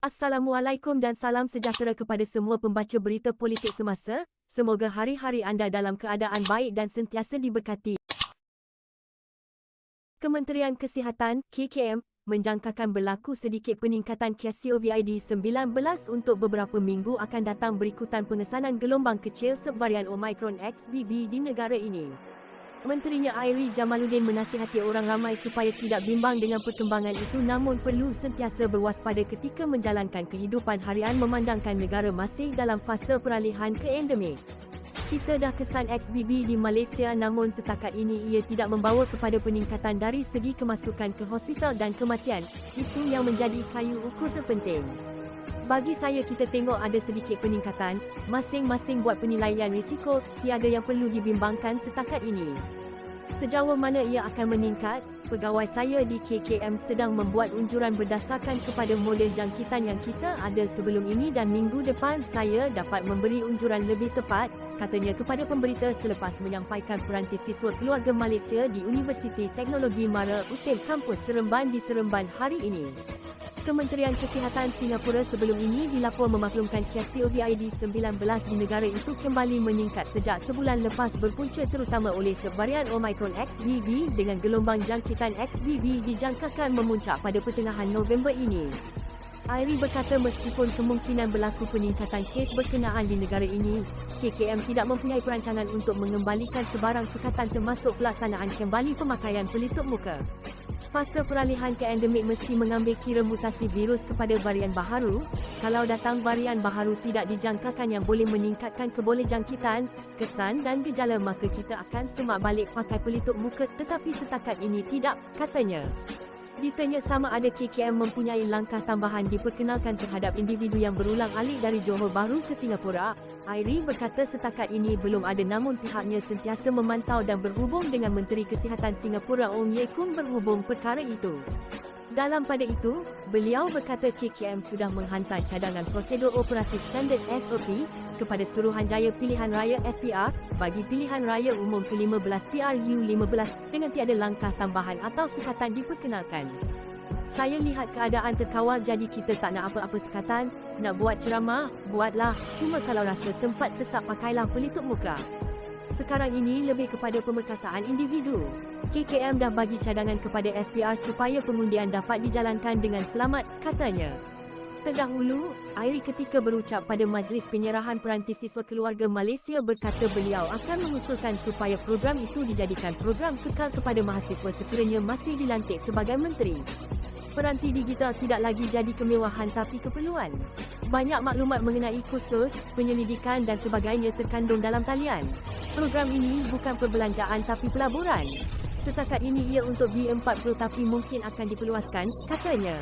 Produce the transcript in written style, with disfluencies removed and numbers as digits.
Assalamualaikum dan salam sejahtera kepada semua pembaca berita politik semasa. Semoga hari-hari anda dalam keadaan baik dan sentiasa diberkati. Kementerian Kesihatan (KKM) menjangkakan berlaku sedikit peningkatan kes COVID-19 untuk beberapa minggu akan datang berikutan pengesanan gelombang kecil subvarian Omicron XBB di negara ini. Menterinya Airi Jamaluddin menasihati orang ramai supaya tidak bimbang dengan perkembangan itu, namun perlu sentiasa berwaspada ketika menjalankan kehidupan harian memandangkan negara masih dalam fasa peralihan ke endemik. Kita dah kesan XBB di Malaysia, namun setakat ini ia tidak membawa kepada peningkatan dari segi kemasukan ke hospital dan kematian. Itu yang menjadi kayu ukur terpenting. Bagi saya, kita tengok ada sedikit peningkatan, masing-masing buat penilaian risiko, tiada yang perlu dibimbangkan setakat ini. Sejauh mana ia akan meningkat, pegawai saya di KKM sedang membuat unjuran berdasarkan kepada model jangkitan yang kita ada sebelum ini dan minggu depan saya dapat memberi unjuran lebih tepat, katanya kepada pemberita selepas menyampaikan peranti siswa keluarga Malaysia di Universiti Teknologi Mara UTM Kampus Seremban di Seremban hari ini. Kementerian Kesihatan Singapura sebelum ini dilapor memaklumkan kes COVID-19 di negara itu kembali meningkat sejak sebulan lepas berpunca terutama oleh subvarian Omicron XBB dengan gelombang jangkitan XBB dijangkakan memuncak pada pertengahan November ini. Airi berkata meskipun kemungkinan berlaku peningkatan kes berkenaan di negara ini, KKM tidak mempunyai perancangan untuk mengembalikan sebarang sukatan termasuk pelaksanaan kembali pemakaian pelitup muka. Fasa peralihan ke endemik mesti mengambil kira mutasi virus kepada varian baharu. Kalau datang varian baharu tidak dijangkakan yang boleh meningkatkan kebolehjangkitan, kesan dan gejala, maka kita akan semak balik pakai pelitup muka, tetapi setakat ini tidak, katanya. Ditanya sama ada KKM mempunyai langkah tambahan diperkenalkan terhadap individu yang berulang alik dari Johor Bahru ke Singapura, Airi berkata setakat ini belum ada, namun pihaknya sentiasa memantau dan berhubung dengan Menteri Kesihatan Singapura Ong Ye Kung berhubung perkara itu. Dalam pada itu, beliau berkata KKM sudah menghantar cadangan prosedur operasi standard SOP kepada Suruhanjaya Pilihan Raya SPR bagi pilihan raya umum ke-15 PRU15 dengan tiada langkah tambahan atau sekatan diperkenalkan. Saya lihat keadaan terkawal, jadi kita tak nak apa-apa sekatan. Nak buat ceramah, buatlah. Cuma kalau rasa tempat sesak, pakailah pelitup muka. Sekarang ini lebih kepada pemerkasaan individu. KKM dah bagi cadangan kepada SPR supaya pengundian dapat dijalankan dengan selamat, katanya. Terdahulu, Airi ketika berucap pada Majlis Penyerahan Peranti Siswa Keluarga Malaysia berkata beliau akan mengusulkan supaya program itu dijadikan program kekal kepada mahasiswa sekiranya masih dilantik sebagai menteri. Peranti digital tidak lagi jadi kemewahan tapi keperluan. Banyak maklumat mengenai kursus, penyelidikan dan sebagainya terkandung dalam talian. Program ini bukan perbelanjaan tapi pelaburan. Setakat ini ia untuk B40 tapi mungkin akan diperluaskan, katanya.